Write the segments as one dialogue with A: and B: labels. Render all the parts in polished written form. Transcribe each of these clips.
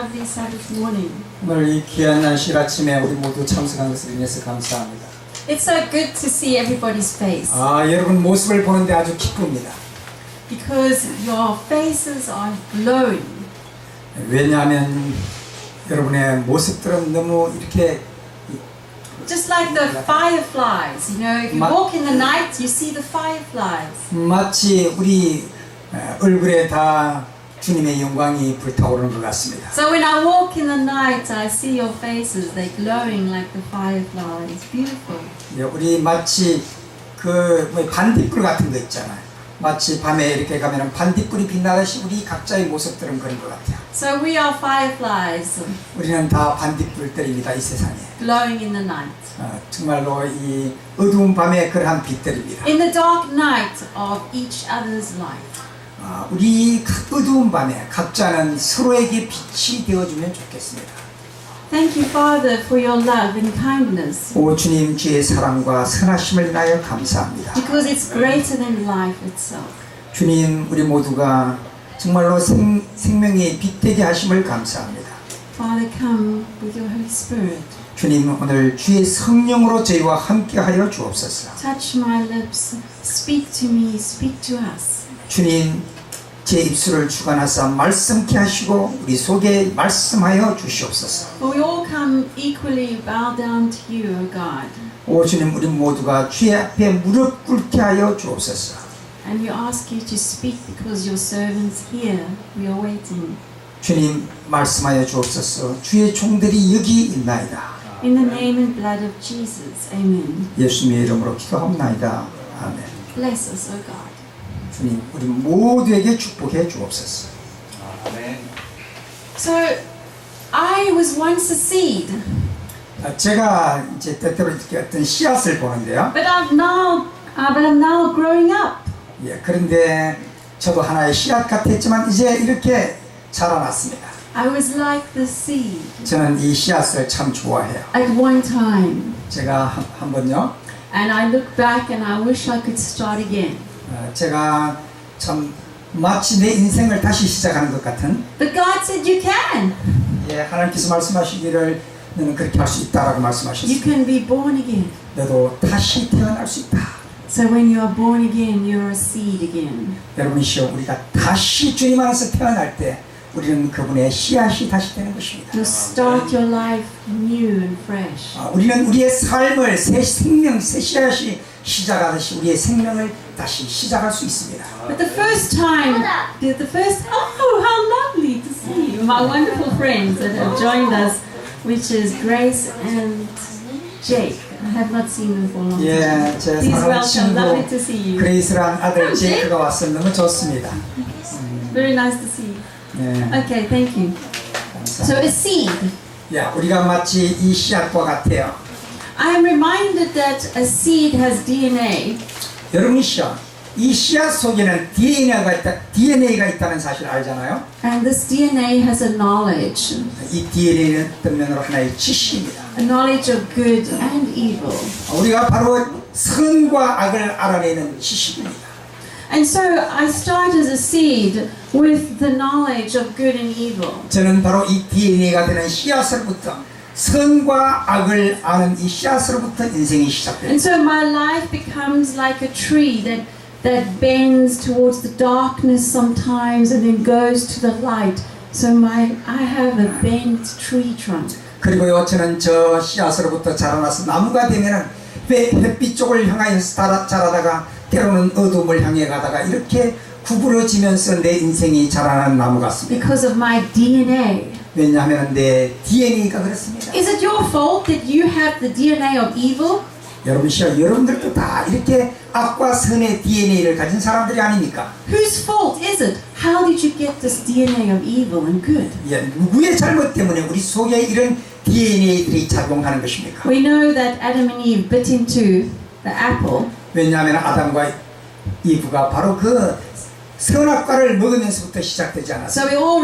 A: lovely Sabbath morning.
B: 오늘 이 귀한 날씨 아침에 우리 모두 참석한 것을 인해서 감사합니다.
A: It's so good to see everybody's face
B: 여러분 모습을 보는데 아주 기쁩니다.
A: because your faces are glowing.
B: 왜냐하면 여러분의 모습들은 너무 이렇게
A: Just like the fireflies, you know, if you walk in the night, you see the fireflies.
B: 마치 우리 얼굴에 다 주님의 영광이 불타오르는 것 같습니다.
A: So when I walk in the night, I see your faces, they're glowing like the fireflies. Beautiful.
B: 우리 마치 그 반딧불 같은 거 있잖아요. 마치 밤에 이렇게 가면 반딧불이 빛나듯이 우리 각자의 모습들은 그런 것 같아요.
A: So we are fireflies
B: 우리는 다 반딧불들입니다. 이 세상에.
A: glowing in the night.
B: 정말로 이 어두운 밤에 그러한 빛들입니다.
A: In the dark night of each other's life.
B: 우리 어두운 밤에 각자는 서로에게 빛이 되어주면 좋겠습니다.
A: Thank you, Father, for your love and kindness.
B: 오 주님 주의 사랑과 선하심을 인하여 감사합니다.
A: Because it's greater than life itself.
B: 주님 우리 모두가 정말로 생명의 빛 되게 하심을 감사합니다.
A: Father, come with your Holy Spirit.
B: 주님 오늘 주의 성령으로 저희와 함께하여 주옵소서.
A: Touch my lips. Speak to me. Speak to us.
B: 주님 제 입술을 주관하사 말씀케 하시고 우리 속에 말씀하여 주시옵소서.
A: For we all come equally bow down to you, O God.
B: 오 주님 우리 모두가 주의 앞에 무릎 꿇게 하여 주옵소서.
A: And we ask you to speak because your servants here. We are waiting.
B: 주님 말씀하여 주옵소서. 주의 종들이 여기 있나이다.
A: In the name and blood of Jesus. Amen.
B: 예수님의 이름으로 기도합나이다. 아멘.
A: Bless us, O God.
B: 주님 우리 모두에게 축복해 주옵소서. 아멘.
A: So, I was once a seed,
B: 제가 이제 때때로 이렇게 어떤 씨앗을 보는데요.
A: but I'm now growing up.
B: 그런데 저도 하나의 씨앗 같았지만 이제 이렇게 자라났습니다.
A: I was like the seed
B: 저는 이 씨앗을 참 좋아해요.
A: at one time,
B: 제가 한 번요.
A: and I look back and I wish I could start again.
B: 제가 참 마치 내 인생을 다시 시작하는 것 같은.
A: But God said you can.
B: 하나님께서 말씀하시기를 너는 그렇게 할 수 있다라고
A: You
B: 말씀하셨습니다.
A: can be born again.
B: 너도 다시 태어날 수 있다.
A: So when you are born again, you're a seed again.
B: 여러분이시여 우리가 다시 주님 안에서 태어날 때 우리는 그분의 씨앗이 다시 되는 것입니다.
A: You'll start your life new and fresh.
B: 우리는 우리의 삶을 새 생명, 새 씨앗이 시작하듯이 우리의 생명을 다시 시작할 수 있습니다.
A: But the first time, oh, how lovely to see you, my wonderful friends that have joined us, which is Grace and Jake. I have not seen them for a long time.
B: 제
A: Please
B: 사랑하는
A: welcome, lovely to
B: 친구
A: see you.
B: 그레이스란 아들 제이크가 왔어 너무 좋습니다.
A: Very nice to see you.
B: 네,
A: Okay, thank you. So a seed.
B: 우리가 마치 이 씨앗과 같아요.
A: I am reminded that a seed has DNA.
B: 여러분이시여 이 씨앗 속에는 DNA가 있다는 사실 알잖아요.
A: And this DNA has a knowledge.
B: 이 DNA는 어떤 면으로 하나의 지식입니다.
A: A knowledge of good and evil.
B: 우리가 바로 선과 악을 알아내는 지식입니다.
A: And so I start as a seed with the knowledge of good and evil.
B: 저는 바로 이 DNA가 되는 씨앗으로부터 선과 악을 아는 이 씨앗으로부터 인생이 시작됩니다.
A: And so my life becomes like a tree that bends towards the darkness sometimes and then goes to the light. So I have a bent tree trunk.
B: 그리고요 저는 저 씨앗으로부터 자라나서 나무가 되면은 햇빛 쪽을 향하여서 자라다가 때로는 어둠을 향해 가다가 이렇게 구부러지면서 내 인생이 자라나는 나무 같습니다.
A: Because of my DNA.
B: 왜냐하면 내 DNA가 그렇습니다.
A: Is it your fault that you have the DNA of evil?
B: 여러분들도 다 이렇게 악과 선의 DNA를 가진 사람들이 아닙니까?
A: Whose fault is it? How did you get this DNA of evil and good?
B: 누구의 잘못 때문에 우리 속에 이런 DNA들이 작용하는 것입니까?
A: We know that Adam and Eve bit into the apple.
B: 왜냐하면 아담과 이브가 바로 그 선악과를 먹으면서부터 시작되지 않았어요.
A: So we all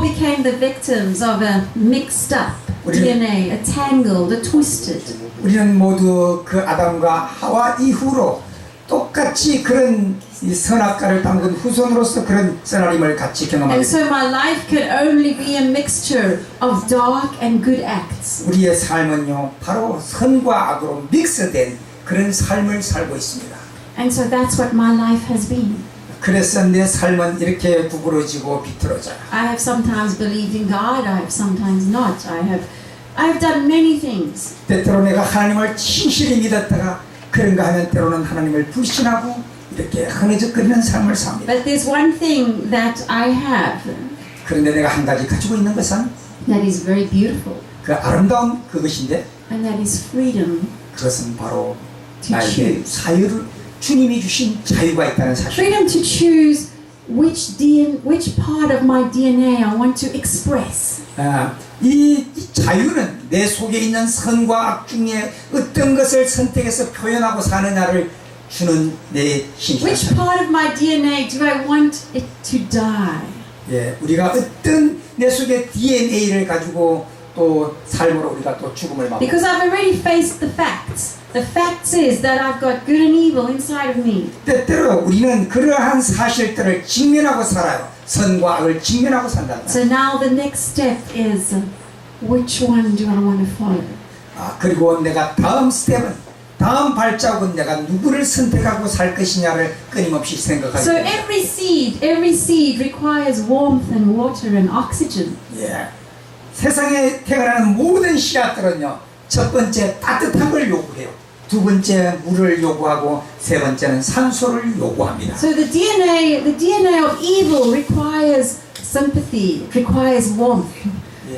A: became the victims of a mixed up DNA, a tangled, a twisted.
B: 우리는 모두 그 아담과 하와 이후로 또 똑같이 그런 이 선악과를 담근 후손으로서 그런 쓰나림을 같이
A: And
B: 경험하게
A: so
B: 됩니다.
A: my life could only be a mixture of dark and good acts.
B: 우리의 삶은요 바로 선과 악으로 믹스된 그런 삶을 살고 있습니다.
A: And so that's what my life has been.
B: 그래서 내 삶은 이렇게 구부러지고 비틀어져요.
A: I have sometimes believed in God, I have sometimes not. I have done many things.
B: 때때로 내가 하나님을 진실히 믿었다가 그런가 하면 때로는 하나님을 불신하고 이렇게 흐느적거리는 삶을 삽니다.
A: But there's one thing that I have
B: 그런데 내가 한 가지 가지고 있는 것은
A: that is very beautiful,
B: 그 아름다운 그것인데
A: and that is freedom.
B: 그것은 바로
A: To
B: 나에게
A: choose.
B: 자유를 주님이 주신 자유가 있다는 사실.
A: Freedom to choose which part of my DNA I want to express.
B: 이 자유는 내 속에 있는 선과 악 중에 어떤 것을 선택해서 표현하고 사느냐를 주는 내
A: Which
B: 신신.
A: part of my DNA do I want it to die?
B: 예, 우리가 어떤 내 속에 DNA를 가지고 또 삶으로 우리가 또 죽음을 맞고.
A: Because I've already faced the facts. The fact is that I've got good and evil inside of me.
B: 때때로 우리는 그러한 사실들을 직면하고 살아요. 선과 악을 직면하고 산다.
A: So now the next step is which one do I want to follow?
B: 그리고 내가 다음 스텝은 다음 발자국은 내가 누구를 선택하고 살 것이냐를 끊임없이 생각하게
A: So
B: 됩니다.
A: every seed requires warmth and water and oxygen.
B: 예. 세상에 태어나는 모든 씨앗들은요, 첫 번째 따뜻함을 요구해요. 두 번째 물을 요구하고 세 번째는 산소를 요구합니다.
A: So the DNA of evil requires sympathy, requires warmth.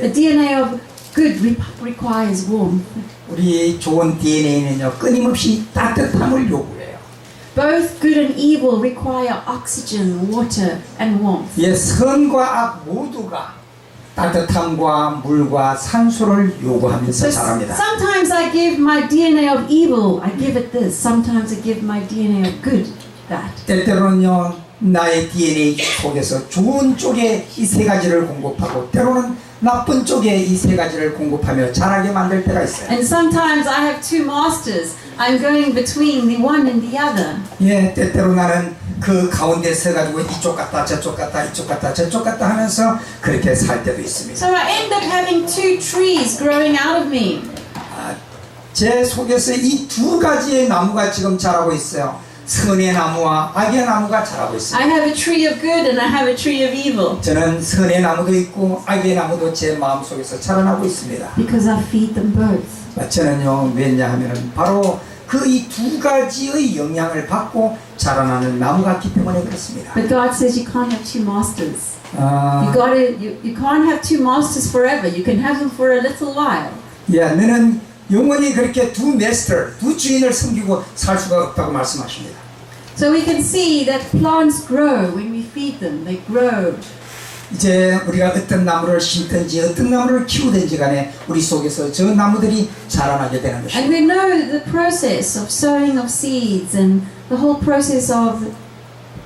A: The DNA of good requires warmth.
B: 우리 좋은 DNA는요, 끊임없이 따뜻함을 요구해요.
A: Both good and evil require oxygen, water, and warmth.
B: 예, 선과 악 모두가 따뜻함과 물과 산소를 요구하면서
A: So
B: 자랍니다.
A: sometimes I give my DNA of evil, I give it this. Sometimes I give my DNA of good that.
B: 때때로는요, 나의 DNA 속에서 좋은 쪽에 이 세 가지를 공급하고 때로는 나쁜 쪽에 이 세 가지를 공급하며 자라게 만들 때가 있어요.
A: And sometimes I have two masters. I'm going between the one and the other.
B: 예, 때때로 나는 그 가운데 서가지고 이쪽 갔다 저쪽 갔다 이쪽 갔다 저쪽 갔다 하면서 그렇게 살 때도 있습니다.
A: So I end up having two trees growing out of me.
B: 제 속에서 이 두 가지의 나무가 지금 자라고 있어요. 선의 나무와 악의 나무가 자라고 있습니다.
A: I have a tree of good and I have a tree of evil.
B: 저는 선의 나무도 있고 악의 나무도 제 마음속에서 자라나고 있습니다.
A: Because I feed them both.
B: 저는요, 왜냐하면 바로 그 이 두 가지의 영향을 받고 자라나는 나무 같기 때문에 그렇습니다.
A: But God says you can't have two masters.
B: 아,
A: You can't have two masters forever. You can have them for a little while.
B: 예, 너는 영원히 그렇게 두 마스터, 두 주인을 섬기고 살 수가 없다고 말씀하십니다.
A: So we can see that plants grow when we feed them. They grow.
B: 이제 우리가 어떤 나무를 심든지 어떤 나무를 키우든지 간에 우리 속에서 저 나무들이 자라나게 되는 것입니다.
A: And we know the process of sowing of seeds and the whole process of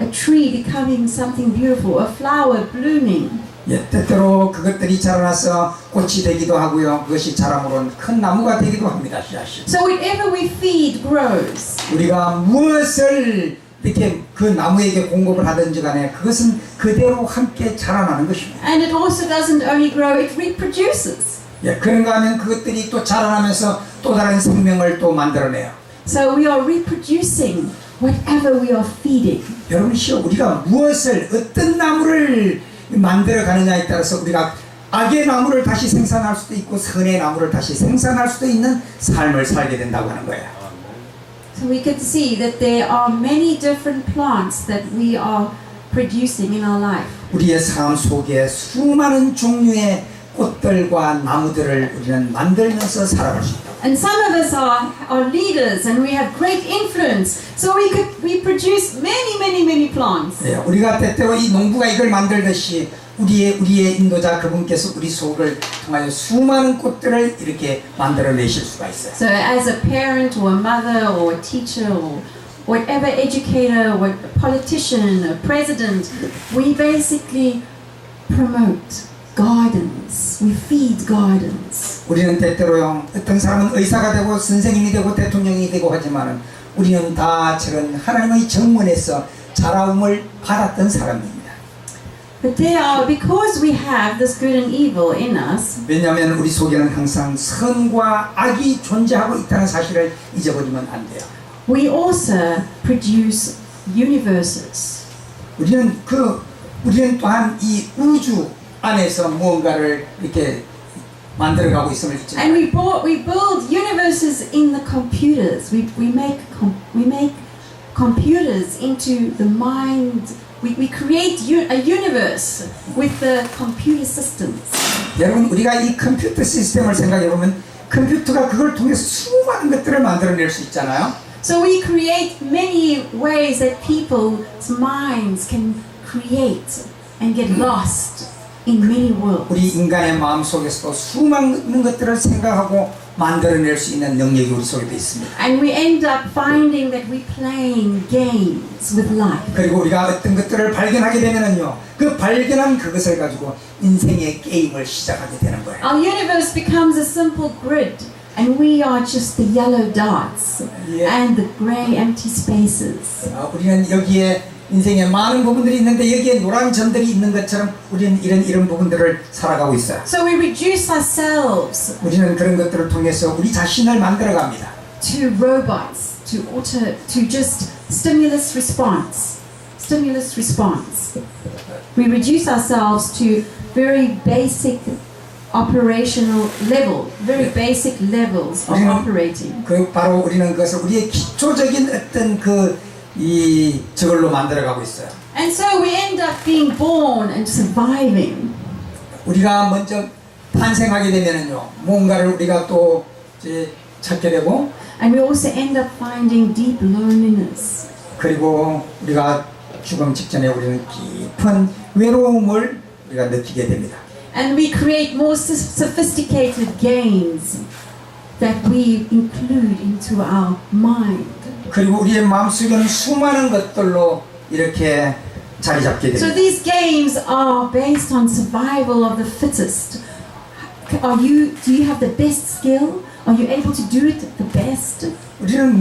A: a tree becoming something beautiful, a flower blooming.
B: 예, 때때로 그것들이 자라나서 꽃이 되기도 하고요. 그것이 자라므로는 큰 나무가 되기도 합니다. 씨앗이.
A: So whatever we feed grows.
B: 우리가 무엇을 이렇게 그 나무에게 공급을 하든지 간에 그것은 그대로 함께 자라나는 것입니다.
A: And it also doesn't only grow, it reproduces.
B: 예, 그런가 하면 그것들이 또 자라나면서 또 다른 생명을 또 만들어내요.
A: So we are reproducing whatever we are feeding.
B: 여러분이시여, 우리가 무엇을 어떤 나무를 만들어 가느냐에 따라서 우리가 악의 나무를 다시 생산할 수도 있고 선의 나무를 다시 생산할 수도 있는 삶을 살게 된다고 하는 거예요.
A: So we can see that there are many different plants that we are producing in our life.
B: 우리의 삶 속에 수많은 종류의 꽃들과 나무들을 우리는 만들면서 살아갈 수 있다.
A: And some of us are leaders and we have great influence. So we produce many plants.
B: 예, 우리가 때때로 이 농부가 이걸 만들듯이 우리의 인도자 그분께서 우리 속을 통하여 수많은 꽃들을 이렇게 만들어내실 수가 있어요.
A: So as a parent or a mother or a teacher or whatever educator or a politician, a president, we basically promote gardens. We feed gardens.
B: 우리는 때때로요, 어떤 사람은 의사가 되고 선생님이 되고 대통령이 되고 하지만은 우리는 다 저런 하나님의 정문에서 자라움을 받았던 사람입니다.
A: But they are, because we have this good and evil in us,
B: 왜냐하면 우리 속에는 항상 선과 악이 존재하고 있다는 사실을 잊어버리면 안 돼요.
A: we also produce universes.
B: 우리는 또한 이 우주 안에서 무언가를 이렇게 만들어가고 있음을 잊지
A: And
B: 말아요.
A: we build universes in the computers. We make computers into the mind. We create a universe with the computer systems.
B: 여러분 우리가 이 컴퓨터 시스템을 생각해 보면 컴퓨터가 그걸 통해서 수많은 것들을 만들어낼 수 있잖아요.
A: So we create many ways that people's minds can create and get lost in many worlds.
B: 우리 인간의 마음 속에서도 수많은 것들을 생각하고 만들어낼 수 있는 능력이 우리 속에 있습니다.
A: And we end up finding that we're playing games with life.
B: 그리고 우리가 어떤 것들을 발견하게 되면은요, 그 발견한 그것을 가지고 인생의 게임을 시작하게 되는 거예요.
A: Our universe becomes a simple grid, and we are just the yellow dots and the gray empty spaces.
B: 우리는 여기에 인생에 많은 부분들이 있는데 여기에 노란 점들이 있는 것처럼 우리는 이런 부분들을 살아가고 있어요.
A: So we reduce ourselves
B: 우리는 그런 것들을 통해서 우리 자신을 만들어갑니다.
A: to robots, to just stimulus response. We reduce ourselves to very basic operational level, very basic levels of operating.
B: 그 바로 우리는 그것을 우리의 기초적인 어떤 저걸로 만들어가고 있어요.
A: And so we end up being born and surviving.
B: 우리가 먼저 탄생하게 되면은요, 뭔가를 우리가 또 이제 찾게 되고,
A: And we also end up finding deep loneliness.
B: 그리고 우리가 죽음 직전에 우리는 깊은 외로움을 우리가 느끼게 됩니다.
A: And we create more sophisticated games that we include into our mind.
B: 그리고 우리의 마음속에는 수많은 것들로 이렇게 자리 잡게
A: So
B: 됩니다.
A: these games are based on survival of the fittest. Do you have the best skill? Are you able to do it the best?
B: 우리는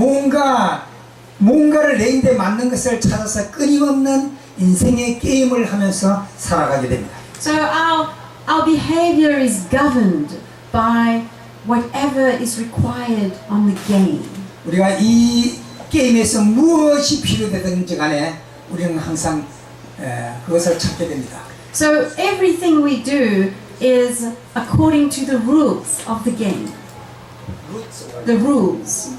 B: 뭔가를 내 인데 맞는 것을 찾아서 끊임없는 인생의 게임을 하면서 살아가게 됩니다.
A: So our behavior is governed by whatever is required on the game.
B: 우리가 이 게임에서 무엇이 필요되든지 간에 우리는 항상 그것을 찾게 됩니다.
A: So everything we do is according to the rules of the game. The rules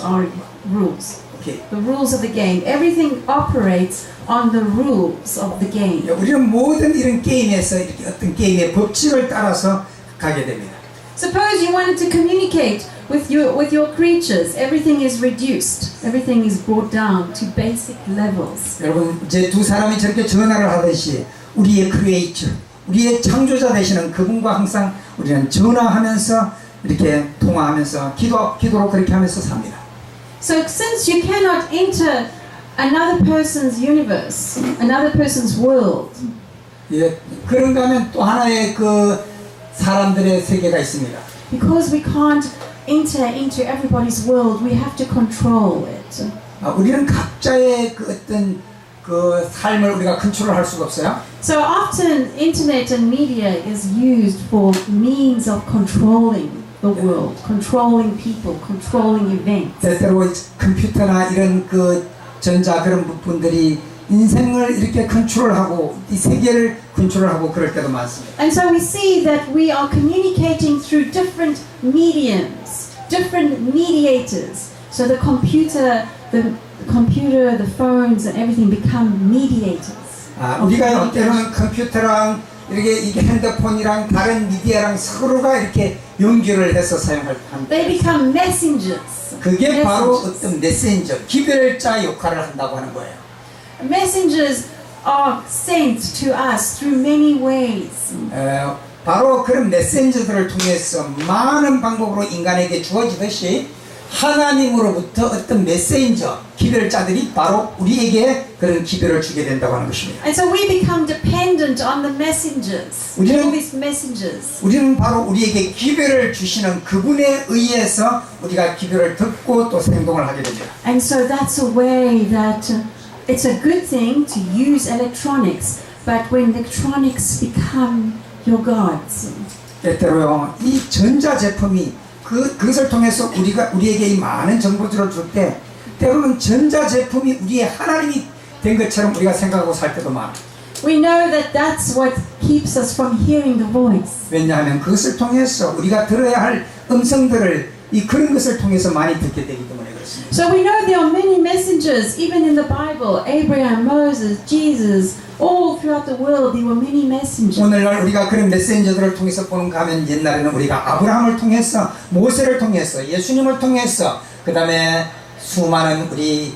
A: are rules.
B: 오케이.
A: The rules of the game. Everything operates on the rules of the game.
B: 우리는 모든 이런 게임에서 이렇게 어떤 게임의 법칙을 따라서 가게 됩니다.
A: Suppose you wanted to communicate with your creatures. Everything is reduced. Everything is brought down to basic levels.
B: 여러분 이제 두 사람이 저렇게 전화를 하듯이 우리의 크리에이터, 우리의 창조자 되시는 그분과 항상 우리는 전화하면서 이렇게 통화하면서 기도로 그렇게 하면서 삽니다.
A: So since you cannot enter another person's universe, another person's world,
B: 예, 그런가 하면 또 하나의 그 사람들의 세계가 있습니다.
A: because we can't enter into everybody's world, we have to control it.
B: 우리는 각자의 그 어떤 그 삶을 우리가 컨트롤할 수가 없어요.
A: So often internet and media is used for means of controlling the world, controlling people, controlling events.
B: 때때로 컴퓨터나 이런 그 전자 그런 부분들이 인생을 이렇게 컨트롤하고 이 세계를 컨트롤하고 그럴 때도 많습니다.
A: And so we see that we are communicating through different mediums, different mediators. So the computer, the phones and everything become mediators.
B: 우리가 때로는 컴퓨터랑 이렇게 핸드폰이랑 다른 미디어랑 서로가 이렇게 연결을 해서 사용할 때
A: They become messengers.
B: 그게 바로 어떤 메신저, 기별자 역할을 한다고 하는 거예요.
A: Messengers are sent to us through many ways.
B: 바로 그런 메신저들을 통해서 많은 방법으로 인간에게 주어지듯이 하나님으로부터 어떤 메시저, 기별자들이 바로 우리에게 그런 기별을 주게 된다고 하는 것입니다.
A: And so we become dependent on the messengers,
B: 우리는-
A: all these messengers.
B: 우리는 바로 우리에게 기별을 주시는 그분에 의해서 우리가 기별을 듣고 또 행동을 하게 됩니다.
A: And so that's a way that it's a good thing to use electronics, but when electronics become your gods,
B: 때때로요, 이 전자 제품이 그것을 통해서 우리에게 이 많은 정보들을 줄 때, 때로는 전자 제품이 우리의 하나님이 된 것처럼 우리가 생각하고 살 때도 많아요.
A: we know that that's what keeps us from hearing the voice.
B: 왜냐하면 그것을 통해서 우리가 들어야 할 음성들을 그런 것을 통해서 많이 듣게 되기 때문에 그렇습니다.
A: So we know there are many messengers, even in the Bible. Abraham, Moses, Jesus, all throughout the world there were many messengers.
B: 오늘날 우리가 그런 메신저들을 통해서 보는가 하면 옛날에는 우리가 아브라함을 통해서, 모세를 통해서, 예수님을 통해서, 그 다음에 수많은 우리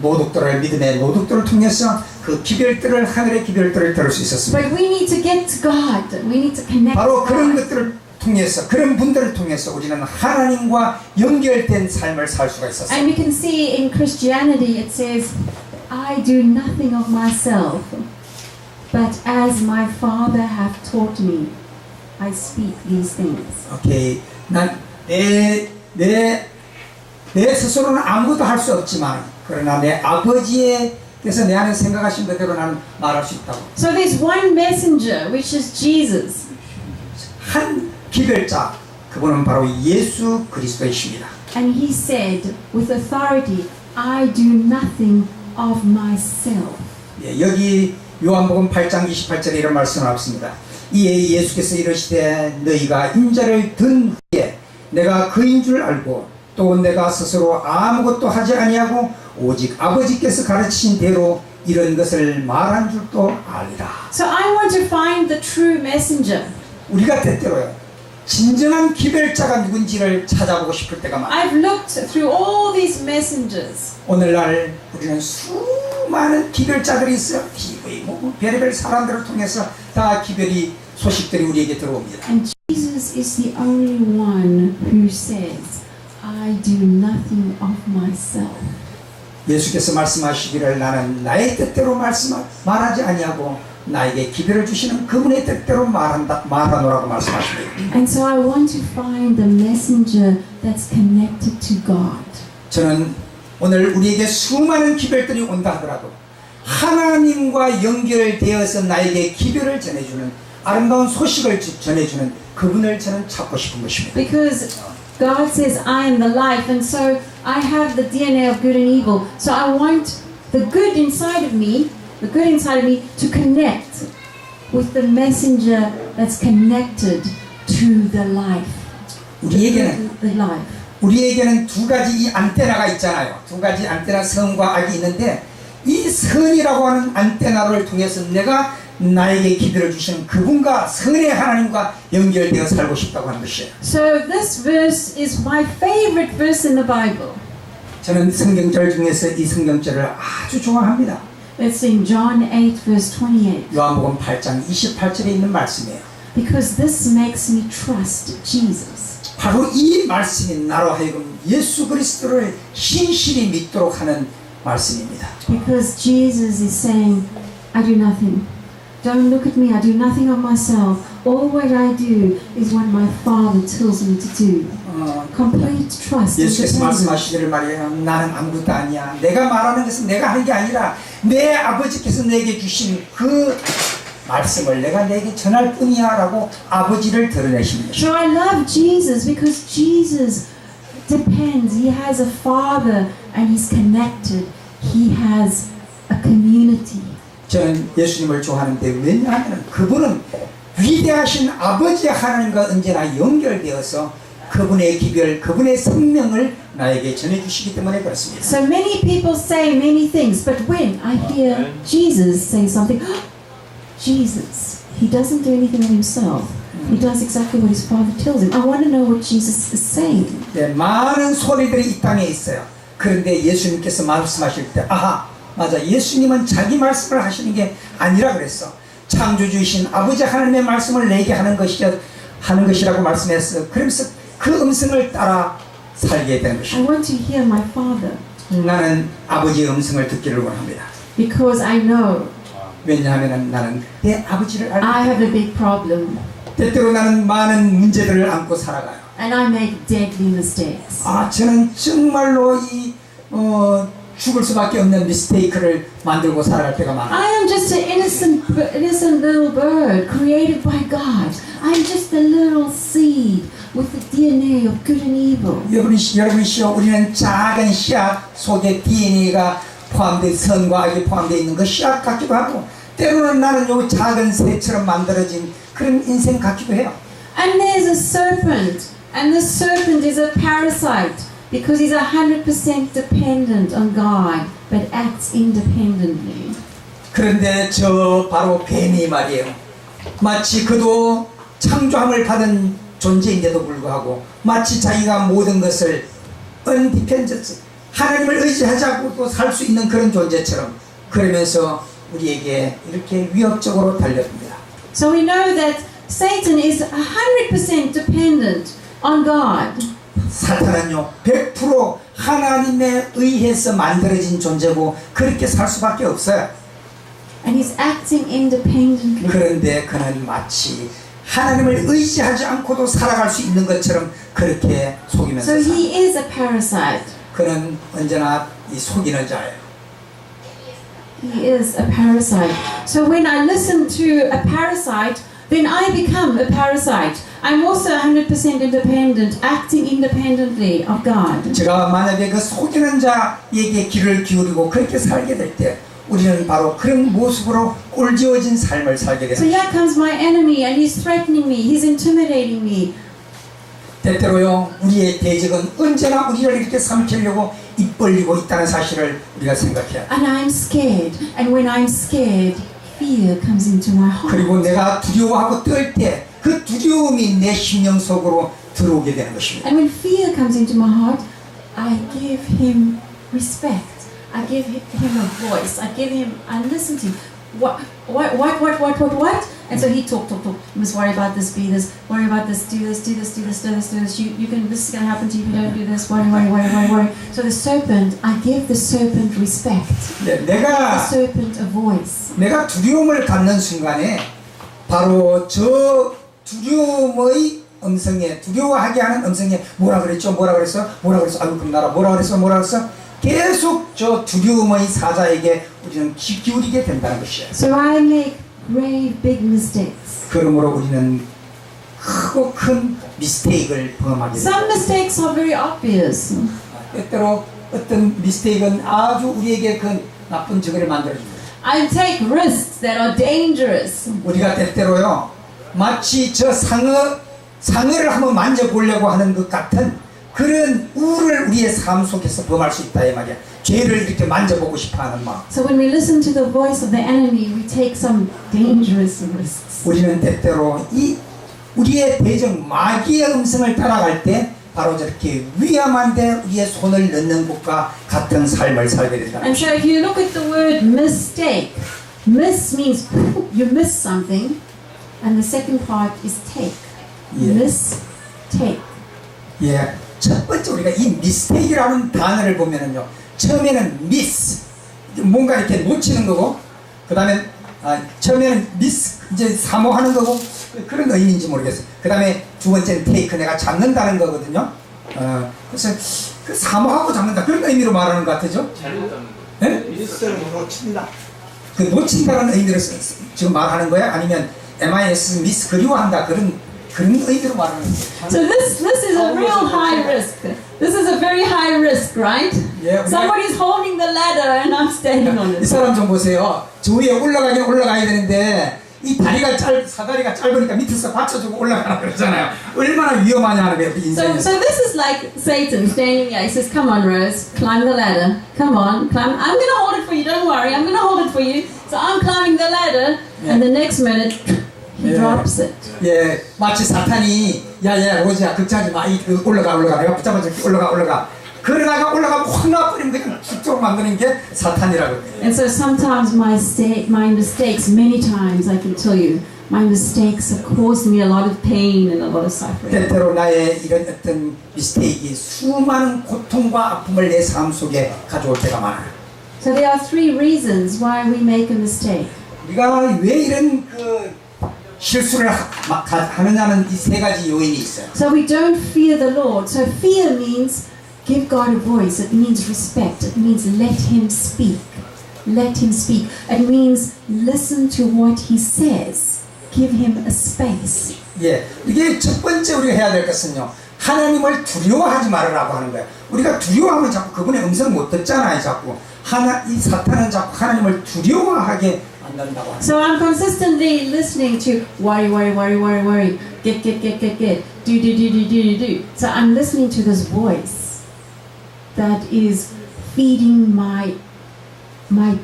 B: 노독들을, 믿음의 노독들을 통해서 그 기별들을, 하늘의 기별들을 들을 수 있었습니다.
A: But we need to get to God. We need to connect
B: 바로
A: to
B: 그런
A: God.
B: 것들을 통해서, 그런 분들을 통해서 우리는 하나님과 연결된 삶을 살 수가 있었어요.
A: And we can see in Christianity it says, I do nothing of myself, but as my Father hath taught me, I speak these things.
B: 오케이. 내 스스로는 아무것도 할 수 없지만, 그러나 내 아버지께서 내 안에 생각하신 그대로 나는 말할 수 있다고.
A: So there's one messenger, which is Jesus.
B: 한 기별자, 그분은 바로 예수 그리스도이십니다.
A: And he said with authority, I do nothing of myself.
B: 예, 여기 요한복음 8장 28절에 이런 말씀을 합니다. 이에 예수께서 이르시되 너희가 인자를 든 후에 내가 그인 줄 알고 또 내가 스스로 아무것도 하지 아니하고 오직 아버지께서 가르치신 대로 이런 것을 말한 줄도 알리라.
A: So I want to find the true messenger.
B: 우리가 때때로요, 진정한 기별자가 누군지를 찾아보고 싶을 때가 많아요.
A: I've looked through all these messengers.
B: 오늘날 우리는 수많은 기별자들이 있어요. TV, 별의별 사람들을 통해서 다 기별이, 소식들이 우리에게 들어옵니다.
A: And Jesus is the only one who says, I do nothing of myself.
B: 예수께서 말씀하시기를 나는 나의 뜻대로 말하지 아니하고 나에게 기별을 주시는 그분의 뜻대로 말하노라고 말씀하십니다.
A: And so I want to find the messenger that's connected to God.
B: 저는 오늘 우리에게 수많은 기별들이 온다 하더라도 하나님과 연결되어서 나에게 기별을 전해주는, 아름다운 소식을 전해주는 그분을 저는 찾고 싶은 것입니다.
A: Because God says, I am the life, and so I have the DNA of good and evil. So I want the good inside of me to connect with the messenger that's connected to the life.
B: 우리에게는 두 가지 이 안테나가 있잖아요. 두 가지 안테나, 선과 악이 있는데 이 선이라고 하는 안테나를 통해서 내가 나에게 기별을 주신 그분과 선의 하나님과 연결되어 살고 싶다고 하는 것이에요.
A: So this verse is my favorite verse in the Bible.
B: 저는 성경절 중에서 이 성경절을 아주 좋아합니다.
A: It's in John 8 verse 28.
B: 요한복음 8장 28절에 있는 말씀이에요.
A: Because this makes me trust Jesus.
B: 바로 이 말씀이 나로 하여금 예수 그리스도를 신실히 믿도록 하는 말씀입니다.
A: Because Jesus is saying, I do nothing. Don't look at me, I do nothing of myself. All what I do is what my Father tells me to do. Complete trust.
B: 예수께서 말씀하시기를 말이에요. 나는 아무것도 아니야. 내가 말하는 것은 내가 하는 게 아니라 내 아버지께서 내게 주신 그 말씀을 내가 내게 전할 뿐이야 라고 아버지를 드러내십니다.
A: So I love Jesus because Jesus depends. He has a Father and He's connected. He has a community.
B: 저는 예수님을 좋아하는데 왜냐하면 그분은 위대하신 아버지 하나님과 언제나 연결되어서 그분의 기별, 그분의 생명을 나에게 전해주시기 때문에 그렇습니다.
A: So many people say many things, but when I hear Jesus say something, Jesus, He doesn't do anything of Himself. He does exactly what His Father tells Him. I want to know what Jesus is saying.
B: 네, 많은 소리들이 이 땅에 있어요. 그런데 예수님께서 말씀하실 때 아하, 맞아, 예수님은 자기 말씀을 하시는 게 아니라 그랬어. 창조주이신 아버지 하나님의 말씀을 내게 하는 것이라고 말씀했어. 그러면서 그 음성을 따라 살게 되는
A: I
B: 것입니다.
A: want to hear my Father
B: 나는 아버지의 음성을 듣기를 원합니다.
A: because I know
B: 왜냐하면 나는 내 아버지를 알고
A: I have a big problem
B: 때때로 나는 많은 문제들을 안고 살아가요.
A: and I make deadly mistakes.
B: 저는 정말로 죽을 수밖에 없는 미스테이크를 만들고 살아갈 때가 많아요.
A: I am just an innocent little bird created by God. I'm just a little seed with the DNA of good and evil.
B: 여러분이시여, 우리는 작은 씨앗 속에 DNA가 포함된 선과 악이 포함되어 있는 그 씨앗 같기도 하고, 때로는 나는 요 작은 새처럼 만들어진 그런 인생 같기도 해요.
A: And there's a serpent, and the serpent is a parasite because he's 100% dependent on God but acts independently.
B: 그런데 저 바로 뱀이 말이에요. 마치 그도 창조함을 받은 존재인데도 불구하고 마치 자기가 모든 것을 undependent, 하나님을 의지하지 않고도 살 수 있는 그런 존재처럼 그러면서 우리에게 이렇게 위협적으로 달려듭니다.
A: So we know that Satan is 100% dependent on God.
B: 사탄은요 100% 하나님에 의해서 만들어진 존재고 그렇게 살 수밖에 없어요.
A: And he's acting independently.
B: 그런데 그는 마치 하나님을 의지하지 않고도 살아갈 수 있는 것처럼 그렇게 속이면서
A: So
B: 삽니다.
A: he is a parasite.
B: 그는 언제나 이 속이는 자예요.
A: He is a parasite. So when I listen to a parasite, then I become a parasite. I'm also 100% independent, acting independently of God.
B: 제가 만약에 그 속이는 자에게 귀를 기울이고 그렇게 살게 될 때 우리는 바로 그런 모습으로 꼴지어진 삶을 살게
A: So
B: 됩니다.
A: here comes my enemy and he's threatening me, he's intimidating me.
B: 때때로요 우리의 대적은 언제나 우리를 이렇게 삼키려고 입 벌리고 있다는 사실을 우리가 생각해야 돼요.
A: And I'm scared. And when I'm scared, fear comes into my heart.
B: 그리고 내가 두려워하고 떨 때 그 두려움이 내 심령 속으로 들어오게 되는 것입니다.
A: And when fear comes into my heart, I give him respect. I give him a voice. I listen to him. What? And so he talk. You must worry about this, be this, worry about this, do this. This is going to happen to you if you don't do this, worry. So the serpent, I give the serpent respect.
B: 네,
A: The serpent a voice.
B: 내가 두려움을 갖는 순간에 바로 저 두려움의 음성에 두려워하게 하는 음성에 뭐라 그랬어 아유 그럼 나라 뭐라 그랬어 계속 저 두려움의 사자에게 우리는 귀 기울이게 된다는 것이에요.
A: So I make grave big mistakes.
B: 그러므로 우리는 크고 큰 미스테이크를 범하게 됩니다.
A: Some mistakes are very obvious.
B: 때때로 어떤 미스테이크는 아주 우리에게 그 나쁜 적을 만들어줍니다.
A: I take risks that are dangerous.
B: 우리가 때때로요 마치 저 상어를 한번 만져보려고 하는 것 같은 그런 우를 우리의 삶 속에서 범할 수 있다 이 말이야. 죄를 이렇게 만져보고 싶어하는 마음.
A: So when we listen to the voice of the enemy, we take some dangerous risks.
B: 우리는 때때로 이 우리의 대적 마귀의 음성을 따라갈 때 바로 저렇게 위험한데 우리의 손을 넣는 것과 같은 삶을 살게 된다.
A: And so if you look at the word mistake, miss means you miss something, and the second part is take.
B: Yeah.
A: Mistake.
B: 예, 첫 번째 우리가 이 미스테이크라는 단어를 보면은요, 처음에는 미스, 뭔가 이렇게 놓치는 거고, 그 다음에 처음에는 미스, 이제 사모하는 거고, 그런 의미인지 모르겠어요. 그 다음에 두 번째는 테이크, 내가 잡는다는 거거든요. 그래서 그 사모하고 잡는다 그런 의미로 말하는 것 같죠?
C: 잘못 잡는 거.
B: 네?
C: 미스를 놓친다.
B: 그 놓친다는 의미로 지금 말하는 거야? 아니면 MIS 미스 그리워한다 그런 의미로 말하는 거예요?
A: So this is a real high risk. This is a very high risk, right?
B: Yeah,
A: Somebody's holding the ladder and I'm standing on
B: 이
A: it.
B: 사람 좀 보세요. 저 위에 올라가야 되는데 이 다리가 사다리가 짧으니까 밑에서 받쳐주고 올라가라 그러잖아요. 얼마나 위험하냐 하는 거예요, 우리
A: So
B: 인생에서.
A: this is like Satan standing there. He says, "Come on, Rose, climb the ladder. Come on, climb. I'm going to hold it for you. Don't worry. I'm going to hold it for you." So I'm climbing the ladder, and the next minute he
B: Yeah.
A: drops it.
B: 예, 마치 사탄이 야야 로지야 걱정하지 마. 올라가 내가 붙잡아줄게 올라가. 그러다가 올라가면 확 나버리면 그냥 죽도록 만드는 게 사탄이라고 해요.
A: And so sometimes my mistakes, many times I can tell you, My mistakes have caused me a lot of pain and a lot of suffering.
B: 때때로 나의 이런 어떤 미스테이크가 수많은 고통과 아픔을 내 삶 속에 가져올 때가 많아요.
A: So there are three reasons why we make a mistake.
B: 우리가 왜 이런 그 실수를 하느냐는 이 세 가지 요인이 있어요.
A: So we don't fear the Lord. So fear means give God a voice. It means respect. It means let Him speak. Let Him speak. It means listen to what He says. Give Him a space.
B: 예, 이게 첫 번째 우리가 해야 될 것은요. 하나님을 두려워하지 말으라고 하는 거예요. 우리가 두려워하면 자꾸 그분의 음성을 못 듣잖아요. 자꾸 이 사탄은 자꾸 하나님을 두려워하게 만든다고 하는 거예요.
A: So I'm consistently listening to worry, get, do. So I'm listening to this voice that is feeding my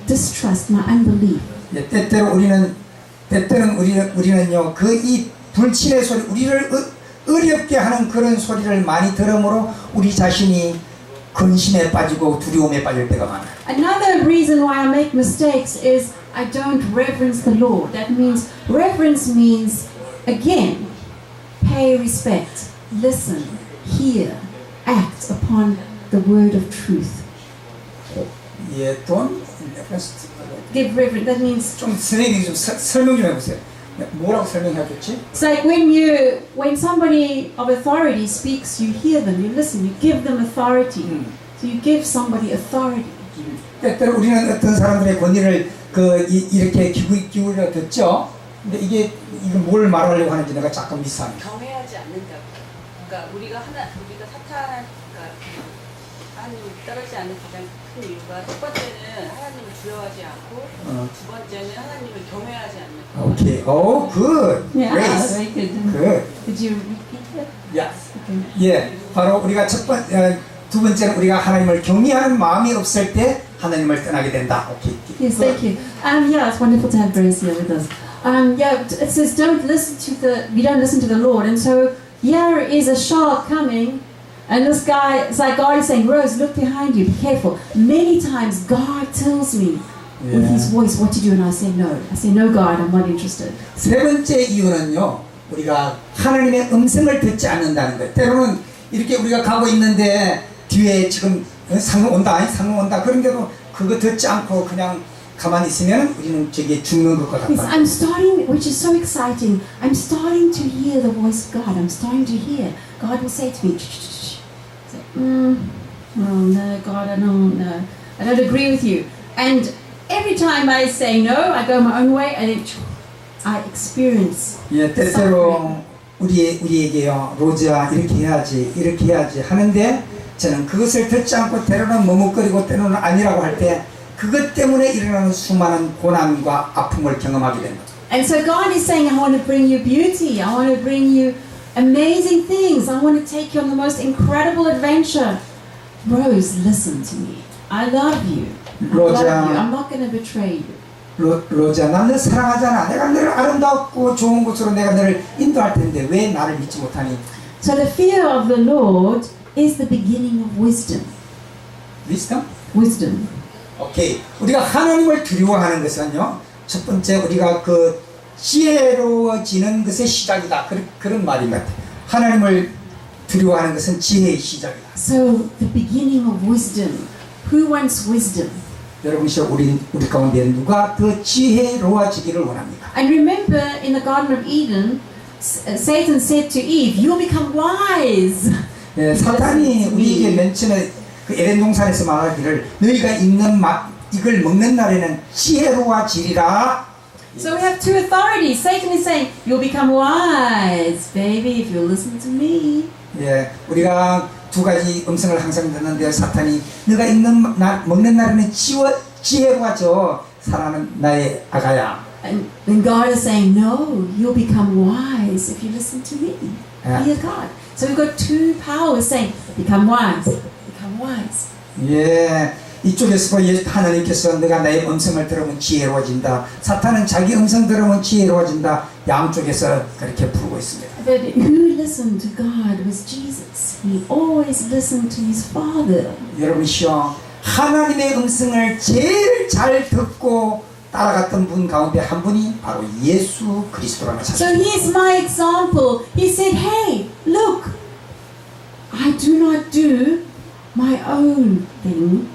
A: distrust, my unbelief.
B: 예, 때때는 우리는요 그 이 불신의 소리 우리를 어렵게 하는 그런 소리를 많이 들음으로 우리 자신이 근심에 빠지고 두려움에 빠질 때가 많아요.
A: Another reason why I make mistakes is I don't reverence the Lord. That means reverence means again pay respect, listen, hear, act upon the word of truth.
B: 예, 돈
A: Give reverence. That means
B: 좀 선생님이 좀 설명 좀 해보세요. 뭐라고 설명해줬지?
A: it's like when somebody of authority speaks, you hear them, you listen, you give them authority. So you give somebody authority.
B: 때때로 우리는 어떤 사람들의 권위를 이렇게 기울여 듣죠. 근데 이게 뭘 말하려고 하는지 내가 잠깐 미스합니다.
D: 경외하지 않는다고. 그러니까 우리가 사탄, 하나님을 따르지 않는 가장 큰 이유가 첫 번째는 하나님을 두려워하지 않고 두 번째는 하나님을 경외하지 않는 거.
B: 오케이, 오, 굿,
A: Yeah,
B: grace,
A: very good.
B: 굿.
A: Could you repeat that?
B: Yes.
A: Okay.
B: 예, 바로 우리가 두 번째는 우리가 하나님을 경외하는 마음이 없을 때 하나님을 떠나게 된다. 오케이.
A: Yes, thank you. Yeah, it's wonderful to have Grace here with us. Yeah, it says we don't listen to the Lord, and so here is a shark coming, and this guy, it's like God is saying, Rose, look behind you, be careful. Many times God tells me with His voice what to do, and I say no. I say no, God, I'm not interested.
B: 세 번째 이유는요, 우리가 하나님의 음성을 듣지 않는다는 거예요. 때로는 이렇게 우리가 가고 있는데 뒤에 지금 상응 온다. 그런데도 그거 듣지 않고 그냥 가만히 있으면 우리는 저게 죽는 것과
A: Yes,
B: 같다.
A: I'm starting, which is so exciting. I'm starting to hear the voice of God. I'm starting to hear. God will say to me, no, God, I don't agree with you. And every time I say no, I go my own way, and I experience.
B: 예, 때때로 우리에게요, 로즈야 이렇게 해야지 하는데 저는 그것을 듣지 않고 때로는 머뭇거리고 때로는 아니라고 할 때 그것 때문에 일어나는 수많은 고난과 아픔을 경험하게 됩니다.
A: And so God is saying, I want to bring you beauty. I want to bring you amazing things. I want to take you on the most incredible adventure. Rose, listen to me. I love you. I love you. I'm not going to betray you.
B: 로즈야, 난 널 사랑하잖아. 내가 너를 아름답고 좋은 곳으로 내가 너를 인도할 텐데 왜 나를 믿지 못하니?
A: So the fear of the Lord is the beginning of wisdom.
B: Wisdom?
A: Wisdom.
B: 오케이. 우리가 하나님을 두려워하는 것은요, 첫 번째 우리가 그 지혜로워지는 것의 시작이다. 그런 말인 것 같아요. 하나님을 두려워하는 것은 지혜의 시작이다.
A: So the beginning of wisdom. Who wants wisdom?
B: 여러분, 우리 가운데 누가 더 지혜로워지기를 원합니까?
A: And remember, in the Garden of Eden, Satan said to Eve, "You'll become wise."
B: 예, 사탄이 우리에게 맨 처음에 그 에덴 동산에서 말하기를 너희가 이걸 먹는 날에는 지혜로워지리라.
A: So we have two authorities. Satan is saying, "You'll become wise, baby, if you listen to me."
B: 예, 우리가 두 가지 음성을 항상 듣는데 사탄이 너가 먹는 날에는 지혜로워져 사랑하는 나의 아가야.
A: And then God is saying, "No, you'll become wise if you listen to me." Hear God. So we've got two powers saying, "Become wise, become wise."
B: 예, 이쪽에서 하나님께서 너가 나의 음성을 들으면 지혜로워진다. 사탄은 자기 음성 들으면 지혜로워진다. 양쪽에서 그렇게 부르고 있습니다.
A: But who listened to God was Jesus. He always listened to his Father.
B: 여러분이시여, 하나님의 음성을 제일 잘 듣고 따라갔던 분 가운데 한 분이 바로 예수 그리스도라는
A: So
B: 사실.
A: here's my example. He said, hey, look, I do not do my own thing.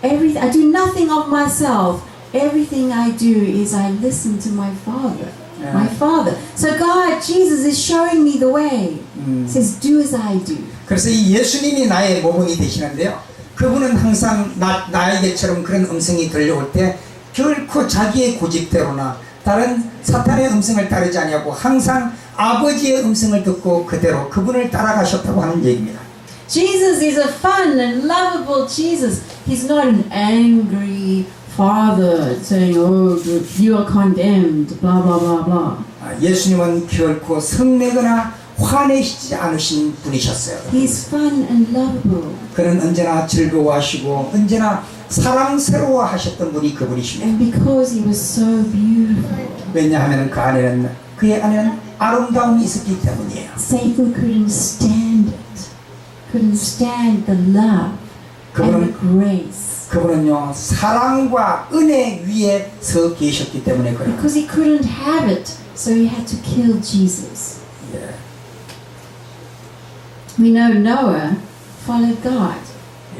A: I do nothing of myself. Everything I do is I listen to my Father.
B: Yeah.
A: My Father. So God, Jesus is showing me the way. He says, do as I do.
B: 그래서 이 예수님이 나의 모범이 되시는데요. 그분은 항상 나에게처럼 그런 음성이 들려올 때 결코 자기의 고집대로나 다른 사탄의 음성을 따르지 아니하고 항상 아버지의 음성을 듣고 그대로 그분을 따라가셨다고 하는 얘기입니다.
A: Jesus is a fun and lovable Jesus. He's not an angry father saying, oh, you are condemned, blah, blah, blah, blah.
B: 예수님은 결코 성내거나 화내시지 않으신 분이셨어요.
A: He's fun and lovable.
B: 그는 언제나 즐거워하시고 언제나 사랑스러워 하셨던 분이 그분이십니다.
A: And because he was so beautiful,
B: 왜냐하면 그의 안에는 아름다움이 있었기 때문이에요.
A: Satan couldn't stand it. Couldn't stand the love and the grace.
B: 그분은요 사랑과 은혜 위에 서 계셨기 때문에 그래요.
A: Because he couldn't have it, so he had to kill Jesus.
B: 예.
A: We know Noah followed God.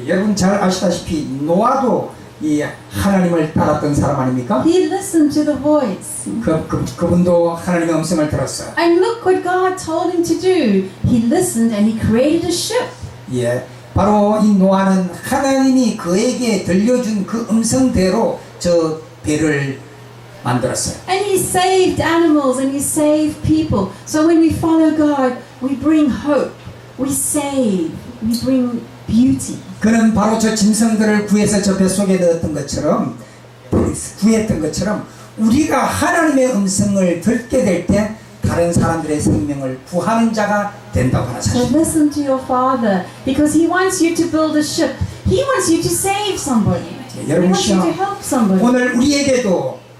B: 여러분 잘 아시다시피 노아도 이 하나님을 따랐던 사람 아닙니까?
A: He listened to the voice.
B: 그분도 하나님의 음성을 들었어요.
A: And look what God told him to do. He listened and he created a ship.
B: 예, 바로 이 노아는 하나님이 그에게 들려준 그 음성대로 저 배를 만들었어요.
A: And he saved animals and he saved people. So when we follow God, we bring hope, we save, we bring beauty.
B: 그는 바로 저 짐승들을 구해서 저 뱃속에 넣었던 것처럼 구했던 것처럼 우리가 하나님의 음성을 듣게 될 때 다른 사람들의 생명을 구하는 자가 된다고 하는
A: So
B: 사실.
A: listen to your Father because He wants you to build a ship. He wants you to save somebody. He
B: 여러분
A: wants you to help somebody.
B: 오늘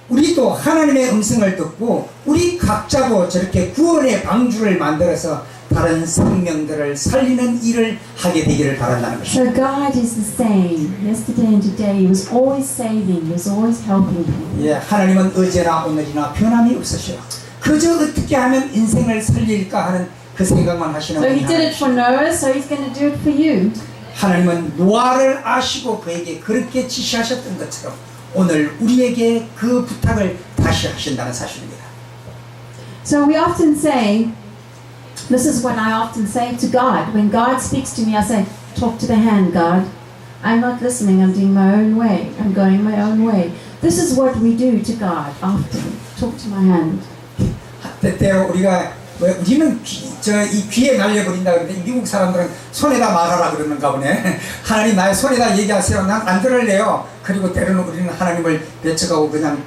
B: 우리도 하나님의 음성을 듣고 우리 각자도 저렇게 구원의 방주를 만들어서 다른 생명들을 살리는 일을 하게 되기를 바란다는 것입니다.
A: So God is the same yesterday and today. He was always saving. He was always helping people.
B: 예, 하나님은 어제나 오늘이나 변함이 없으셔요. 그저 어떻게 하면 인생을 살릴까 하는 그 생각만 하시는
A: So He
B: 분이
A: did it for Noah, so He's going to do it for you.
B: 하나님은 노아를 아시고 그에게 그렇게 지시하셨던 것처럼 오늘 우리에게 그 부탁을 다시 하신다는 사실입니다.
A: So we often say, this is what I often say to God. When God speaks to me, I say, talk to the hand, God. I'm not listening, I'm doing my own way. I'm going my own way. This is what we do to God often. Talk to my hand.
B: 때때로 우리는 이 귀에 날려버린다 그러는데 미국 사람들은 손에다 말하라 그러는가 보네. 하나님 나의 손에다 얘기하세요. 난 안 들을래요. 그리고 때로는 우리는 하나님을 배척하고 그냥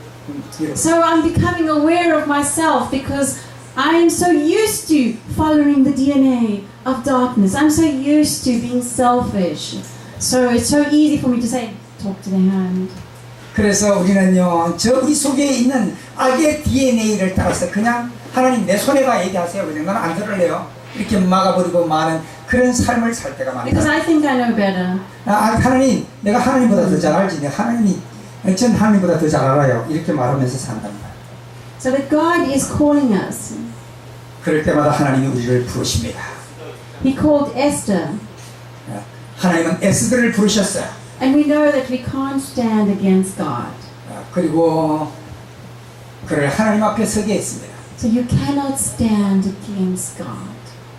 A: So I'm becoming aware of myself because I am so used to following the DNA of darkness. I'm so used to being selfish. So it's so easy for me to say, talk to the hand.
B: 그래서 우리는요 저 우리 속에 있는 악의 DNA를 따라서 그냥 하나님 내 손에다 얘기하세요. 그냥 난 안 들을래요. 이렇게 막아버리고 마는 그런 삶을 살 때가
A: Because
B: 많다.
A: I think I know better.
B: 하나님 내가 하나님보다 더 잘 알지. 전 하나님보다 더 잘 알아요. 이렇게 말하면서 산답니다.
A: So that God is calling us.
B: 그럴 때마다 하나님이 우리를 부르십니다.
A: He called Esther.
B: 하나님은 에스더를 부르셨어요.
A: And we know that we can't stand against God.
B: 그리고 그를 하나님 앞에 서게 했습니다.
A: So you cannot stand against God.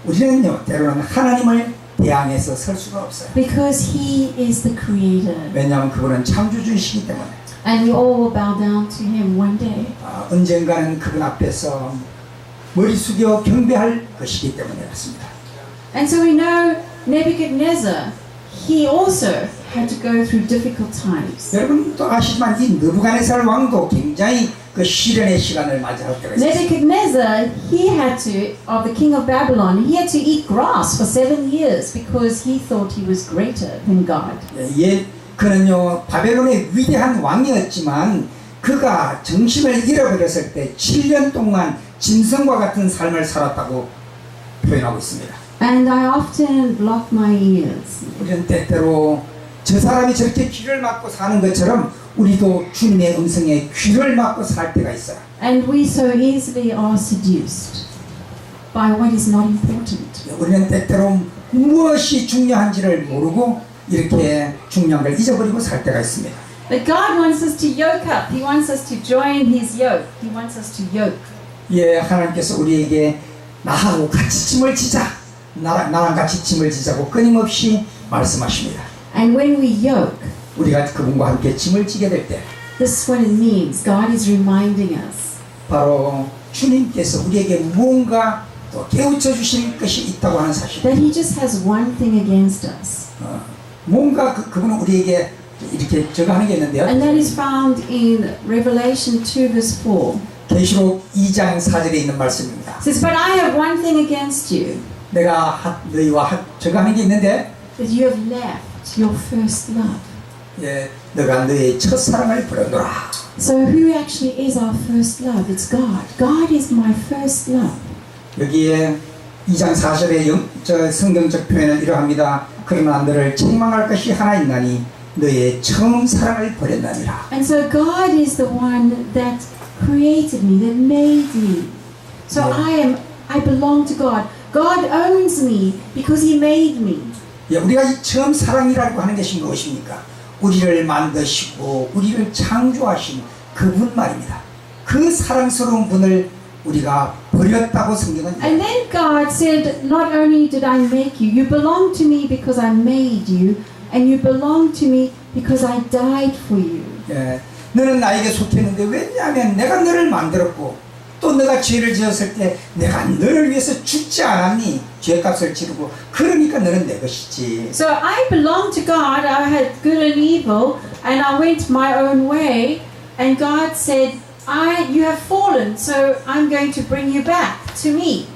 B: 우리는요 때로는 하나님을 대항해서 설 수가 없어요.
A: Because He is the Creator.
B: 왜냐하면 그분은 창조주이시기 때문에.
A: And we all will bow down to Him one day.
B: 언젠가는 그분 앞에서 머리 숙여 경배할 것이기 때문에 그렇습니다.
A: And so we know Nebuchadnezzar, he also had to go through difficult times.
B: 여러분도 아시지만 이 느부갓네살 왕도 굉장히 그 시련의 시간을 맞이할 때가 있었어요.
A: Nebuchadnezzar, he had to, of the king of Babylon, he had to eat grass for 7 years because he thought he was greater than God.
B: 그는요 바벨론의 위대한 왕이었지만 그가 정신을 잃어버렸을 때 7년 동안 짐승과 같은 삶을 살았다고 표현하고 있습니다.
A: And I often block my ears.
B: 우리는 때때로 저 사람이 저렇게 귀를 막고 사는 것처럼 우리도 주님의 음성에 귀를 막고 살 때가 있어요.
A: And we so easily are seduced by what is not important.
B: 우리는 때때로 무엇이 중요한지를 모르고 이렇게 중요한 걸 잊어버리고 살 때가 있습니다.
A: But God wants us to yoke up. He wants us to join His yoke. He wants us to yoke.
B: 예, 하나님께서 우리에게 나하고 같이 짐을 지자, 나랑 같이 짐을 지자고 끊임없이 말씀하십니다.
A: And when we yoke,
B: 우리가 그분과 함께 짐을 지게 될 때
A: this is what it means. God is reminding us
B: 바로 주님께서 우리에게 무언가 또 깨우쳐 주실 것이 있다고 하는 사실.
A: that He just has one thing against us.
B: 뭔가 그분은 우리에게 이렇게 적어하는 게 있는데요.
A: And that is found in Revelation 2 verse 4.
B: 계시록 2장 4절에 있는 말씀입니다.
A: It says, But I have one thing against you,
B: 내가 너희와 적어하는 게 있는데
A: that you have left your first love.
B: 예, 너가 너의 첫사랑을 버렸노라.
A: So who actually is our first love? It's God. God is my first love.
B: 여기에 2장 4절의 저 성경적 표현은 이러합니다. 그러나 너를 책망할 것이 하나 있나니 너의 처음 사랑을 버렸나니라.
A: And so God is the one that created me, that made me. So I belong to God. God owns me because He made me.
B: 예, 우리가 이 처음 사랑이라고 하는 것이 무엇입니까? 우리를 만드시고 우리를 창조하신 그분 말입니다. 그 사랑스러운 분을 우리가 버렸다고 성경은
A: And then God said, not only did I make you, you belong to me because I made you, and you belong to me because I died for you.
B: 예, 너는 나에게 속했는데 왜냐하면 내가 너를 만들었고 또 너가 죄를 지었을 때 내가 너를 위해서 죽지 않았니? 죄값을 치르고 그러니까 너는 내 것이지.
A: So I belong to God, I had good and evil, and I went my own way, and God said, you have fallen, so I'm going to bring you back to me.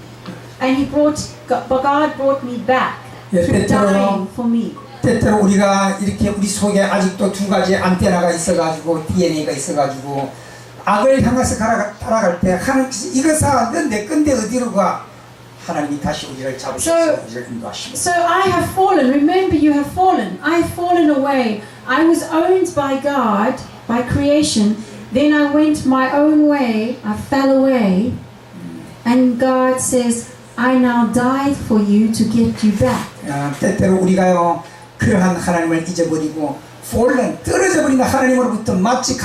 A: And God brought me back through dying for me.
B: 때때로 우리가 이렇게 우리 속에 아직도 두 가지 안테나가 있어가지고 DNA가 있어가지고 악을 향해서 따라갈 때 하나님께서 이거사 넌 내 건데 어디로 가? 하나님이 다시 우리를 잡으셔서 우리를 인도하십니다.
A: So I have fallen. Remember, you have fallen. I've fallen away. I was owned by God, by creation. Then I went my own way. I fell away. And God says, I now died for you to get you back.
B: 때때로 우리가요 그러한 하나님을 잊어버리고 fallen 떨어져 버린 하나님으로부터 마치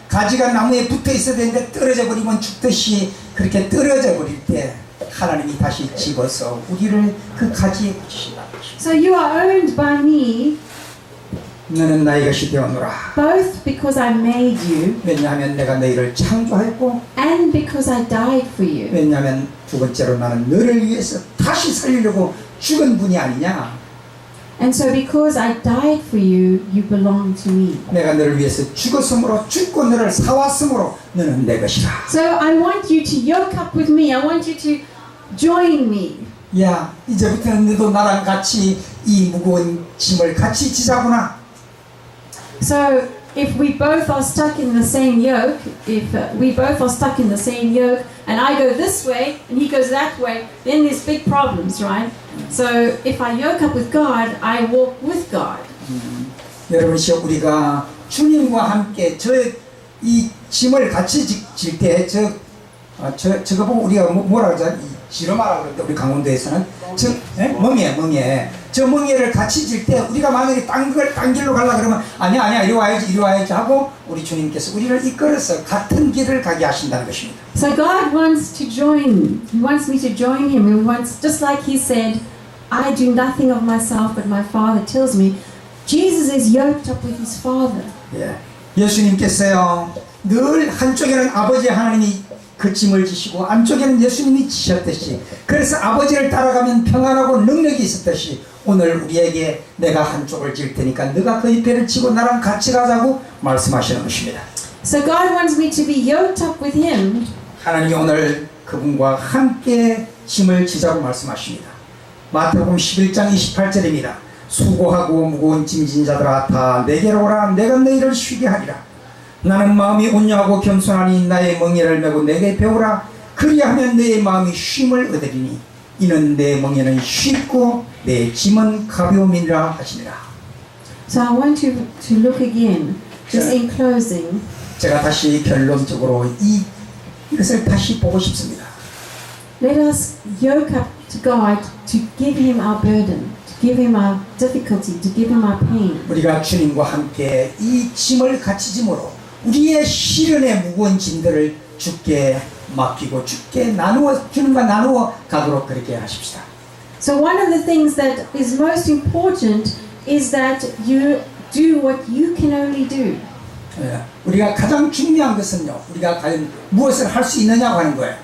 B: 가지가 나무에 붙어 있어야 되는데 떨어져 버리면 죽듯이 그렇게 떨어져 버릴 때 하나님이 다시 집어서 우리를 그 가지에 붙이신다.
A: So you are owned by me,
B: 너는 나의 것이 되었노라.
A: both because I made you
B: 왜냐하면 내가 너희를 창조했고
A: and because I died for you.
B: 왜냐하면 두 번째로 나는 너를 위해서 다시 살리려고 죽은 분이 아니냐.
A: And so because I died for you, you belong to me.
B: 내가 너를 위해서 죽었으므로 죽고 너를 사왔으므로 너는 내 것이라.
A: So I want you to yoke up with me. I want you to join me.
B: 야, 이제부터는 너도 나랑 같이 이 무거운 짐을 같이 지자구나.
A: So if we both are stuck in the same yoke, if we both are stuck in the same yoke, and I go this way and he goes that way, then there's big problems, right? So if I yoke up with God, I walk with God.
B: 여러분, 우리가 주님과 함께 이 짐을 같이 질 때 저거 보고 우리가 뭐라 그러자? 지르마라고 그러는데 우리 강원도에서는 멍에 저 멍에를 같이 질 때 우리가 만약에 딴 길로 가려고 그러면 아니야 이리 와야지 하고 우리 주님께서 우리를 이끌어서 같은 길을 가게 하신다는 것입니다.
A: So God wants to join. He wants me to join Him. He wants, just like He said, I do nothing of myself, but my Father tells me. Jesus is yoked up with His Father.
B: 예, 예수님께서요 늘 한쪽에는 아버지 하나님이 그 짐을 지시고 안쪽에는 예수님이 지셨듯이 그래서 아버지를 따라가면 평안하고 능력이 있었듯이 오늘 우리에게 내가 한쪽을 질 테니까 너가 그 옆에를 치고 나랑 같이 가자고 말씀하시는 것입니다.
A: So God wants me to be yoked up with Him.
B: 하나님이 오늘 그분과 함께 짐을 지자고 말씀하십니다. 마태복음 11장 28절입니다. 수고하고 무거운 짐진 자들아 다 내게로 오라 내가 너희를 쉬게 하리라. 나는 마음이 온유하고 겸손하니 나의 멍에를 메고 내게 배우라. 그리하면 너의 마음이 쉼을 얻으리니 이는 내 멍에는 쉽고 내 짐은 가벼움이라 하시니라.
A: So I want you to look again, just in closing.
B: 제가 다시 결론적으로 이것을 다시 보고 싶습니다.
A: Let us yoke up to God to give Him our burden, to give Him our difficulty, to give Him our pain.
B: 우리가 주님과 함께 이 짐을 같이 짐으로 우리의 시련의 무거운 짐들을 주께 맡기고 주님과 나누어 가도록 그렇게 하십시다.
A: So one of the things that is most important is that you do what you can only do.
B: 우리가 가장 중요한 것은요, 우리가 과연 무엇을 할 수 있느냐고 하는 거예요.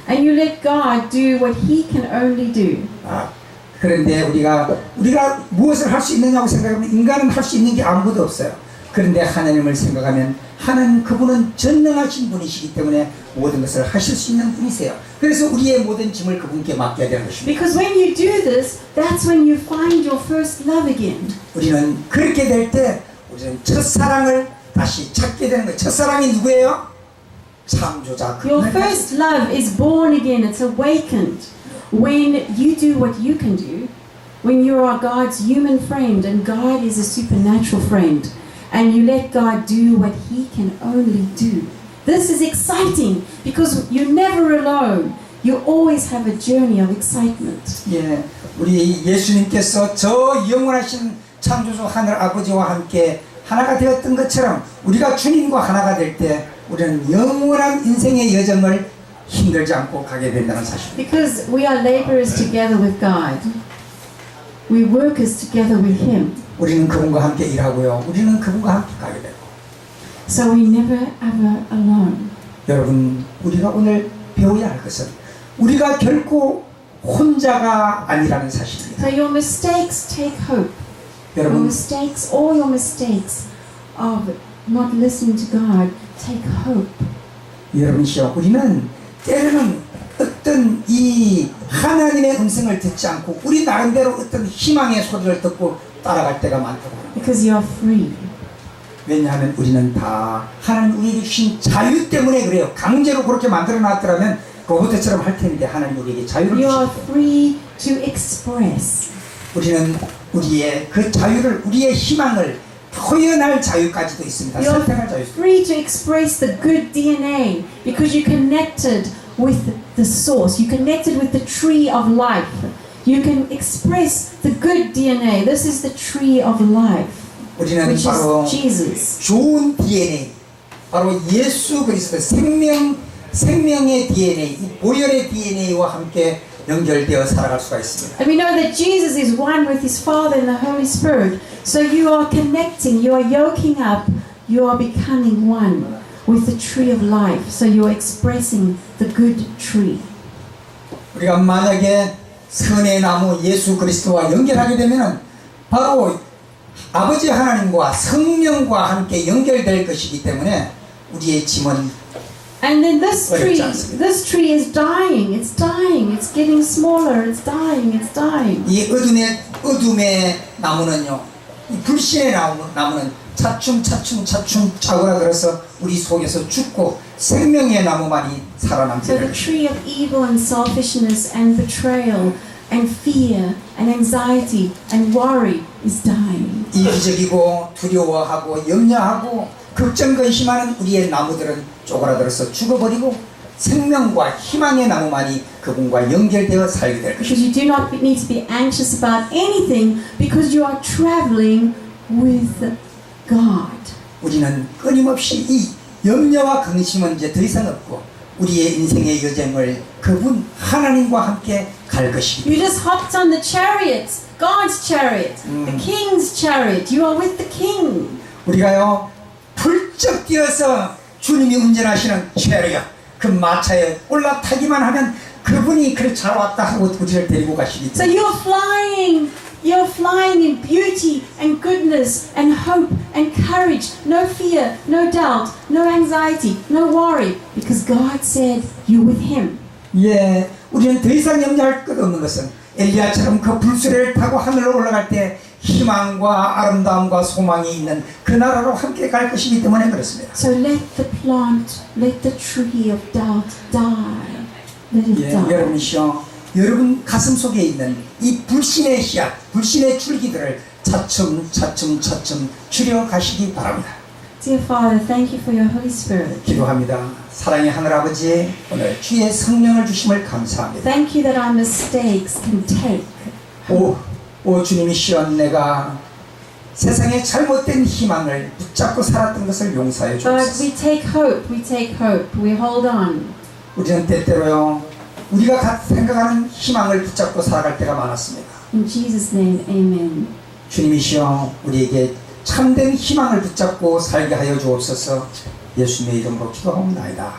A: And you let God do what He can only do.
B: 그런데 우리가 무엇을 할 수 있느냐고 생각하면 인간은 할 수 있는 게 아무것도 없어요. 그런데 하나님을 생각하면 그분은 전능하신 분이시기 때문에 모든 것을 하실 수 있는 분이세요. 그래서 우리의 모든 짐을 그분께 맡겨야 되는 것입니다.
A: Because when you do this, that's when you find your first love again.
B: 우리는 그렇게 될 때 우리는 첫사랑을 다시 찾게 되는 거예요. 첫사랑이 누구예요? 창조자.
A: Your first love is born again, it's awakened. When you do what you can do, when you are God's human friend and God is a supernatural friend, and you let God do what He can only do. This is exciting because you're never alone. You always have a journey of excitement.
B: 예, 우리 예수님께서 저 영원하신 창조주 하늘 아버지와 함께 하나가 되었던 것처럼 우리가 주님과 하나가 될 때 우리는 영원한 인생의 여정을 힘들지 않고 가게 된다는 사실.
A: Because we are laborers together with God. We workers together with Him.
B: 우리는 그분과 함께 일하고요. 우리는 그분과 함께 가게 되고.
A: So we never ever alone.
B: 여러분, 우리가 오늘 배워야 할 것은 우리가 결코 혼자가 아니라는 사실입니다.
A: So your mistakes take hope. Your
B: 여러분,
A: mistakes, all your mistakes of not listening to God, take hope.
B: 여러분이시여, 우리는 때로는 어떤 이 하나님의 음성을 듣지 않고 우리 나름대로 어떤 희망의 소리를 듣고 따라갈 때가 많다고 합니다.
A: Because you are free.
B: 왜냐하면 우리는 다 하나님 우리에게 주신 자유 때문에 그래요. 강제로 그렇게 만들어 놨더라면 로봇처럼 할 텐데 하나님 우리에게 자유를
A: You are
B: 주셨고
A: free to express.
B: 우리는 우리의 그 자유를 우리의 희망을 표현할 자유까지도 있습니다.
A: You are
B: 선택할 자유.
A: free to express the good DNA because you connected with the source. You connected with the tree of life. You can express the good DNA. This is the tree of life,
B: 우리는
A: which
B: 바로
A: is Jesus.
B: 좋은 DNA, 바로 예수 그리스도 생명의 DNA, 이 보혈의 DNA와 함께 연결되어 살아갈 수가 있습니다.
A: And we know that Jesus is one with His Father and the Holy Spirit. So you are connecting, you are yoking up, you are becoming one with the tree of life. So you are expressing the good tree.
B: 우리가 만약에 선의 나무 예수 그리스도와 연결하게 되면 바로 아버지 하나님과 성령과 함께 연결될 것이기 때문에 우리의 짐은
A: And then this tree is dying. It's dying. It's getting smaller. It's dying. It's dying.
B: 이 어둠의 나무는요, 이 불신의 나무는 차츰 짜그라들어서 우리 속에서 죽고 생명의 나무만이 살아남게
A: So
B: 될
A: the
B: 것입니다.
A: tree of evil and selfishness and betrayal and fear and anxiety and worry is dying.
B: 이기적이고 두려워하고 염려하고 걱정 근심하는 우리의 나무들은 쪼그라들어서 죽어버리고 생명과 희망의 나무만이 그분과 연결되어 살게 될
A: Because
B: 것입니다.
A: you do not need to be anxious about anything because you are traveling with God.
B: 우리는 끊임없이 이 염려와 근심은 이제 더 이상 없고 우리의 인생의 여정을 그분 하나님과 함께 갈 것입니다.
A: You just hopped on the chariot, God's chariot, the king's chariot. You are with the king.
B: 우리가요 훌쩍 뛰어서 주님이 운전하시는 체리엇 그 마차에 올라타기만 하면 그분이 그래 잘 왔다 하고 우리를 데리고 가시기
A: So
B: 때문에
A: you're flying in beauty and goodness and hope and courage. No fear, no doubt, no anxiety, no worry. Because God said you're with Him.
B: 예, 우리는 더 이상 염려할 것 없는 것은 엘리야처럼 그 불수레를 타고 하늘로 올라갈 때 희망과 아름다움과 소망이 있는 그 나라로 함께 갈 것이기 때문에 그렇습니다.
A: So let the plant, let the tree of doubt die. Let it
B: 예,
A: die.
B: 여러분이시여 여러분 가슴 속에 있는 이 불신의 씨앗, 불신의 줄기들을 차츰 줄여 가시기 바랍니다.
A: Dear Father, thank you for your Holy Spirit.
B: 기도합니다. 사랑의 하늘아버지, 오늘 주의 성령을 주심을 감사합니다.
A: Thank you that our mistakes can take.
B: 오 주님이시여, 내가 세상의 잘못된 희망을 붙잡고 살았던 것을 용서해
A: God,
B: 주옵소서.
A: we take hope, we hold on.
B: 우리는 때때로요, 우리가 생각하는 희망을 붙잡고 살아갈 때가 많았습니다.
A: In Jesus' name, amen.
B: 주님이시여, 우리에게 참된 희망을 붙잡고 살게 하여 주옵소서. 예수님의 이름으로 기도하옵나이다.